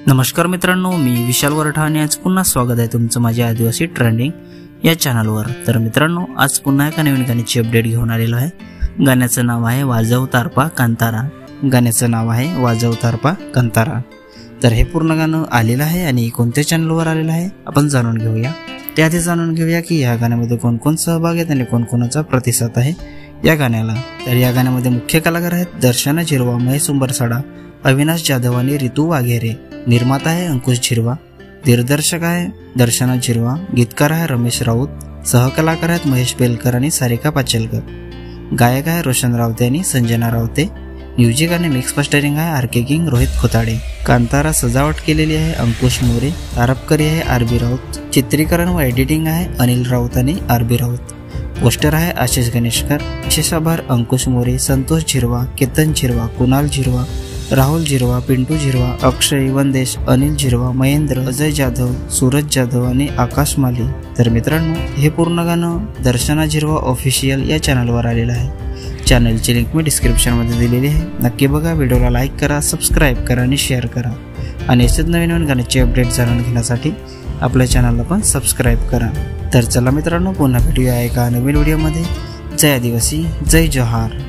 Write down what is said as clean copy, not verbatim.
नमस्कार मित्रांनो, मी विशाल वरठा आणि आज पुन्हा स्वागत आहे तुमचं माझ्या आदिवासी ट्रेंडिंग या चॅनलवर। तर मित्रांनो, आज पुन्हा एका नवीन गाण्याची अपडेट घेऊन आलेलो आहे। गाण्याचं नाव आहे वाजव तारपा कांतारा। गाण्याचं नाव आहे वाजव तारपा कांतारा। तर हे पूर्ण गाणं आलेलं आहे आणि कोणत्या चॅनलवर आलेलं आहे आपण जाणून घेऊया। त्याआधी जाणून घेऊया की या गाण्यामध्ये कोण कोण सहभाग आहेत आणि कोणाचा प्रतिसाद आहे या गाण्याला। तर या गाण्यामध्ये मुख्य कलाकार आहेत दर्शना झिरवा, महेश उंबरसाडा, अविनाश जाधव आणि ऋतू वाघेरे। निर्माता आहे अंकुश झिरवा, दिग्दर्शक आहे दर्शना झिरवा, गीतकार आहे रमेश राऊत, सहकलाकार आहेत महेश बेलकर आणि सारिका पाचलकर, गायक आहे रोशन रावते आणि संजना रावते, म्युझिक आणि मिक्स मास्टरिंग आहे आर.के. किंग रोहित खोताडे। कांतारा सजावट केलेली आहे अंकुश मोरे, तारपकरी आहे आर.बी. राऊत, चित्रीकरण व एडिटिंग आहे अनिल राऊत आणि आर.बी. राऊत, पोस्टर आहे आशिष गणेशकर। विशेष आभार अंकुश मोरे, संतोष झिरवा, केतन झिरवा, कुणाल झिरवा, राहुल झिरवा, पिंटू झिरवा, अक्षय वंदेश, अनिल झिरवा, महेंद्र, अजय जाधव, सूरज जाधव आणि आकाश माली। तर मित्रांनो, हे पूर्ण गाणं दर्शना झिरवा ऑफिशियल या चॅनलवर आलेलं आहे। चॅनलची लिंक मी डिस्क्रिप्शनमध्ये दिलेली आहे, नक्की बघा। व्हिडिओला लाईक करा, सबस्क्राईब करा आणि शेअर करा आणि असेच नवीन गाण्याचे अपडेट जाणून घेण्यासाठी आपल्या चॅनलला पण सबस्क्राईब करा। तर चला मित्रांनो, पुन्हा भेटूया एका नवीन व्हिडिओमध्ये। जय आदिवासी, जय जोहार।